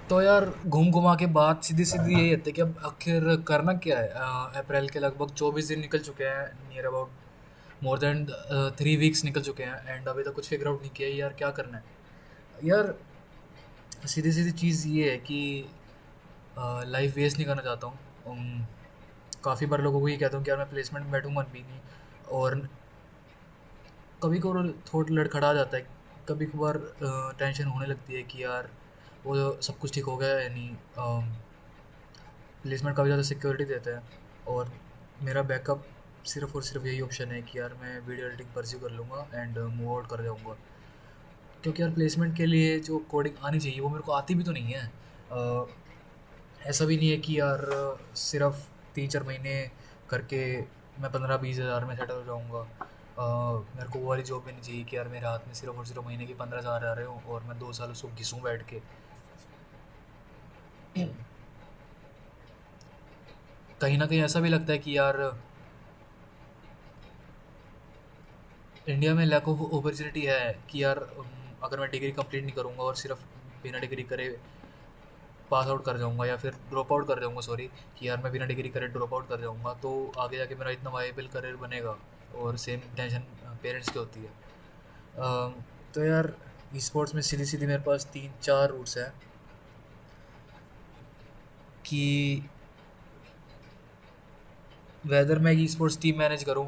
तो यार घूम घुमा के बात सीधी सीधी यही होती है कि अब आखिर करना क्या है। अप्रैल के लगभग 24 दिन निकल चुके हैं, near about more than 3 weeks निकल चुके हैं, एंड अभी तक कुछ फिगर आउट नहीं किया है यार क्या करना है। यार सीधी सीधी चीज़ ये है कि लाइफ वेस्ट नहीं करना चाहता हूँ। काफ़ी बार लोगों को ये कहता हूँ कि यार मैं प्लेसमेंट में बैठूँ, मन भी नहीं। और कभी कभार थोड़ा लड़खड़ा जाता है, कभी कभार टेंशन होने लगती है कि यार वो सब कुछ ठीक हो गया है या नहीं। प्लेसमेंट काफ़ी ज़्यादा सिक्योरिटी देता है, और मेरा बैकअप सिर्फ़ और सिर्फ यही ऑप्शन है कि यार मैं वीडियो एडिटिंग परस्यू कर लूँगा एंड मूव आउट कर जाऊँगा। क्योंकि यार प्लेसमेंट के लिए जो कोडिंग आनी चाहिए वो मेरे को आती भी तो नहीं है। ऐसा भी नहीं है कि यार सिर्फ 3-4 महीने करके मैं 15-20 हज़ार में सेटल हो जाऊँगा। मेरे को वो वाली जॉब भी नहीं चाहिए कि यार मेरे हाथ में सिर्फ और सिर्फ महीने के 15 हज़ार आ रहे हो और मैं 2 साल उसको घिसूँ बैठ के। कहीं ना कहीं ऐसा भी लगता है कि यार इंडिया में लैक ऑफ अपॉर्चुनिटी है कि यार अगर मैं डिग्री कंप्लीट नहीं करूँगा और सिर्फ बिना डिग्री करे पास आउट कर जाऊँगा या फिर ड्रॉप आउट कर जाऊँगा, सॉरी, कि यार मैं बिना डिग्री करे ड्रॉप आउट कर जाऊँगा, तो आगे जाके मेरा इतना वाइबल करियर बनेगा। और सेम टेंशन पेरेंट्स की होती है। तो यार ई स्पोर्ट्स में सीधी सीधी मेरे पास 3-4 रूट्स हैं कि वेदर मैं ई स्पोर्ट्स टीम मैनेज करूँ,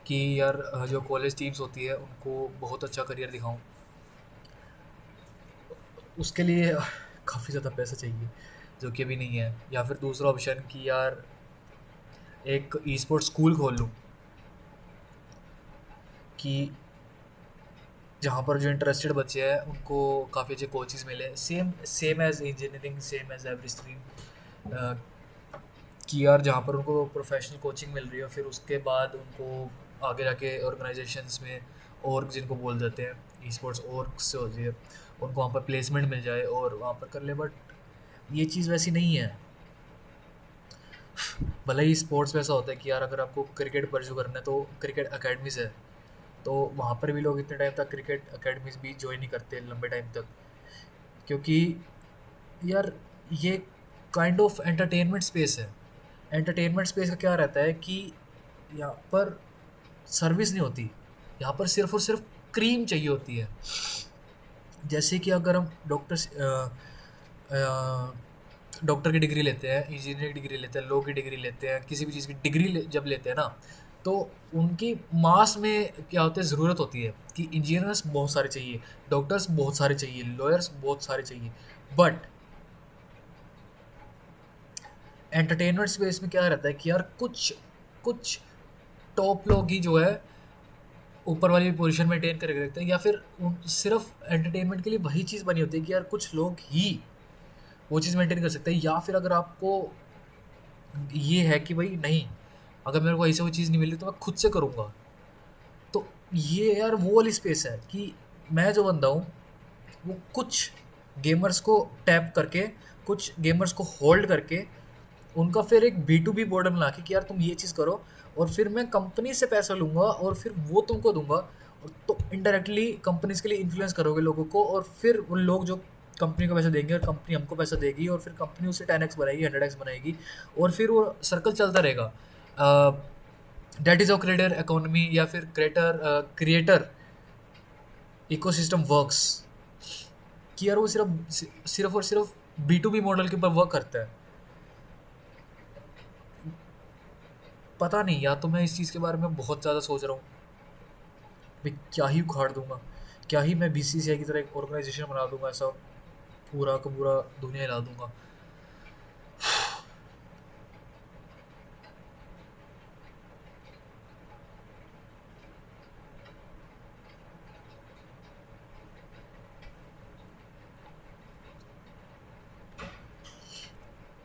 कि यार जो कॉलेज टीम्स होती है उनको बहुत अच्छा करियर दिखाऊँ। उसके लिए काफ़ी ज़्यादा पैसा चाहिए जो कि अभी नहीं है। या फिर दूसरा ऑप्शन कि यार एक ई स्पोर्ट्स स्कूल खोल लूँ, कि जहाँ पर जो इंटरेस्टेड बच्चे हैं उनको काफ़ी अच्छे कोचेस मिले, same same as engineering, same as every stream. कि यार जहाँ पर उनको प्रोफेशनल कोचिंग मिल रही है, फिर उसके बाद उनको आगे जाके ऑर्गेनाइजेशंस में और जिनको बोल देते हैं ई स्पोर्ट्स और से होती है, उनको वहाँ पर प्लेसमेंट मिल जाए और वहाँ पर कर ले। बट ये चीज़ वैसी नहीं है। भले ही स्पोर्ट्स में ऐसा होता है कि यार अगर आपको क्रिकेट परस्यू करना है तो क्रिकेट अकेडमीज़ है, तो वहाँ पर भी लोग इतने टाइम तक क्रिकेट अकेडमीज़ भी ज्वाइन नहीं करते लंबे टाइम तक। क्योंकि यार ये काइंड ऑफ एंटरटेनमेंट स्पेस है। एंटरटेनमेंट स्पेस का क्या रहता है कि यहाँ पर सर्विस नहीं होती, यहाँ पर सिर्फ और सिर्फ क्रीम चाहिए होती है। जैसे कि अगर हम डॉक्टर की डिग्री लेते हैं, इंजीनियरिंग की डिग्री लेते हैं, लॉ की डिग्री लेते हैं, किसी भी चीज़ की डिग्री जब लेते हैं ना, तो उनकी मास में क्या होता है, ज़रूरत होती है कि इंजीनियर्स बहुत सारे चाहिए, डॉक्टर्स बहुत सारे चाहिए, लॉयर्स बहुत सारे चाहिए। बट एंटरटेनमेंट स्पेस में क्या रहता है कि यार कुछ कुछ टॉप लोग ही जो है ऊपर वाली पोजीशन मेंटेन करके रखते हैं, या फिर सिर्फ एंटरटेनमेंट के लिए वही चीज़ बनी होती है कि यार कुछ लोग ही वो चीज़ मेंटेन कर सकते हैं। या फिर अगर आपको ये है कि भाई नहीं, अगर मेरे को ऐसे कोई चीज़ नहीं मिली तो मैं खुद से करूँगा, तो ये यार वो वाली स्पेस है कि मैं जो बंदा हूँ वो कुछ गेमर्स को टैप करके, कुछ गेमर्स को होल्ड करके, उनका फिर एक बी टू बी मॉडल बना के कि यार तुम ये चीज़ करो, और फिर मैं कंपनी से पैसा लूँगा और फिर वो तुमको दूंगा, और तो इनडायरेक्टली कंपनीज के लिए इन्फ्लुएंस करोगे लोगों को, और फिर उन लोग जो कंपनी को पैसा देंगे और कंपनी हमको पैसा देगी, और फिर कंपनी उसे 10x बनाएगी, 100x बनाएगी, और फिर वो सर्कल चलता रहेगा। That is of creator economy, या फिर क्रिएटर क्रिएटर इकोसिस्टम वर्क्स, कि यार वो सिर्फ सिर्फ और सिर्फ बी टू बी मॉडल के ऊपर वर्क करता है। पता नहीं, या तो मैं इस चीज़ के बारे में बहुत ज़्यादा सोच रहा हूँ, मैं क्या ही उखाड़ दूंगा, क्या ही मैं बीसीसीआई की तरह एक ऑर्गेनाइजेशन बना दूंगा, ऐसा पूरा का पूरा दुनिया हिला दूंगा।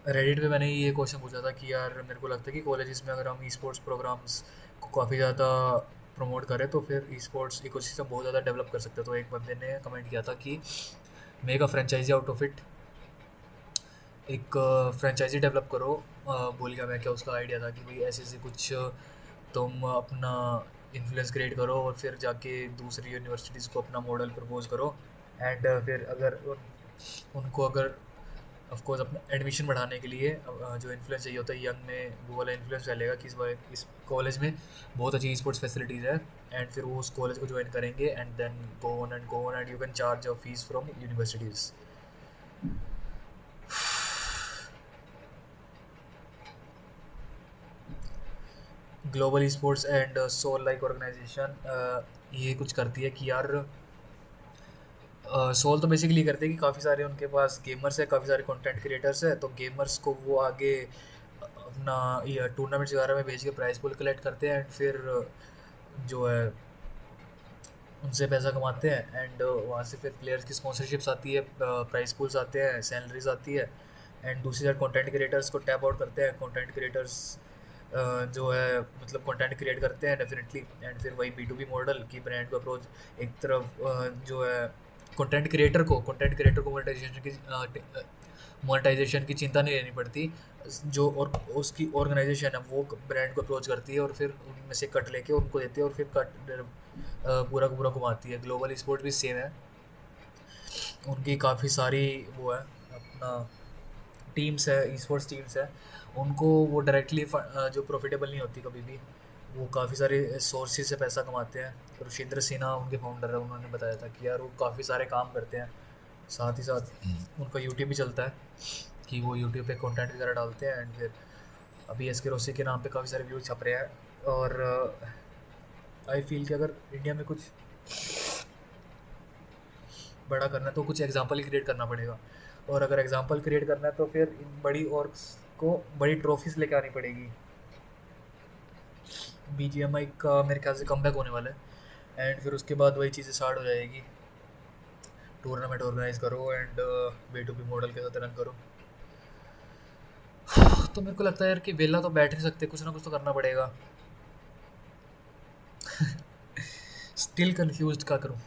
रेडिट पे मैंने ये क्वेश्चन पूछा था कि यार मेरे को लगता है कि कॉलेजेस में अगर हम ई स्पोर्ट्स प्रोग्राम्स को काफ़ी ज़्यादा प्रमोट करें तो फिर ई स्पोर्ट्स इकोसिस्टम बहुत ज़्यादा डेवलप कर सकते हैं। तो एक बंदे ने कमेंट किया था कि make a franchisee out of it, एक फ्रेंचाइजी डेवलप करो। बोल गया मैं क्या, उसका आइडिया था कि भाई ऐसे ऐसे कुछ तुम अपना इन्फ्लुएंस क्रिएट करो और फिर जाके दूसरी यूनिवर्सिटीज़ को अपना मॉडल प्रपोज करो, एंड फिर अगर उनको अगर ऑफ कोर्स अपना एडमिशन बढ़ाने के लिए जो इन्फ्लुएंस चाहिए होता है यंग में, वो वाला इन्फ्लुएंस फैलेगा कि इस कॉलेज में बहुत अच्छी स्पोर्ट्स फैसिलिटीज़ है, एंड फिर वो उस कॉलेज को ज्वाइन करेंगे and then go on and you can charge a fee from universities. Global sports and soul like organization ये कुछ करती है कि यार सोल तो बेसिकली करते हैं कि काफ़ी सारे उनके पास गेमर्स है, काफ़ी सारे कंटेंट क्रिएटर्स है, तो गेमर्स को वो आगे अपना ये टूर्नामेंट्स वगैरह में भेज के प्राइस पुल कलेक्ट करते हैं, एंड फिर जो है उनसे पैसा कमाते हैं, एंड वहाँ से फिर प्लेयर्स की स्पॉन्सरशिप्स आती है, प्राइस पूल्स आते हैं, सैलरीज आती है, एंड दूसरी साइड कंटेंट क्रिएटर्स को टैप आउट करते हैं. कंटेंट क्रिएटर्स जो है मतलब कंटेंट क्रिएट करते हैं डेफिनेटली, एंड फिर वही B2B मॉडल की ब्रांड को अप्रोच. एक तरफ जो है कंटेंट क्रिएटर को मोनेटाइजेशन की चिंता नहीं लेनी पड़ती, जो और उसकी ऑर्गेनाइजेशन है वो ब्रांड को अप्रोच करती है और फिर उनमें से कट लेके उनको देती है और फिर कट पूरा का पूरा घुमाती है. ग्लोबल स्पोर्ट भी सेम है, उनकी काफ़ी सारी वो है अपना टीम्स है, स्पोर्ट्स टीम्स है, उनको वो डायरेक्टली जो प्रॉफिटेबल नहीं होती कभी भी, वो काफ़ी सारे सोर्सेज से पैसा कमाते हैं. ऋषिंद्र सिन्हा उनके फाउंडर है, उन्होंने बताया था कि यार वो काफ़ी सारे काम करते हैं, साथ ही साथ उनका यूट्यूब भी चलता है कि वो यूट्यूब पे कंटेंट वगैरह डालते हैं, एंड फिर अभी एस के रोसी के नाम पे काफ़ी सारे व्यूज छप रहे हैं. और आई फील कि अगर इंडिया में कुछ बड़ा करना है तो कुछ एग्जाम्पल ही क्रिएट करना पड़ेगा, और अगर एग्जाम्पल क्रिएट करना है तो फिर इन बड़ी और को बड़ी ट्रॉफीज लेके आनी पड़ेगी. BGMI का मेरे ख्याल से कमबैक होने वाला है, एंड फिर उसके बाद वही चीज़ें स्टार्ट हो जाएगी, टूर्नामेंट ऑर्गेनाइज करो एंड B2B मॉडल के साथ रन करो. तो मेरे को लगता है यार कि वेला तो बैठ नहीं सकते, कुछ ना कुछ तो करना पड़ेगा. स्टिल कंफ्यूज्ड क्या करूँ.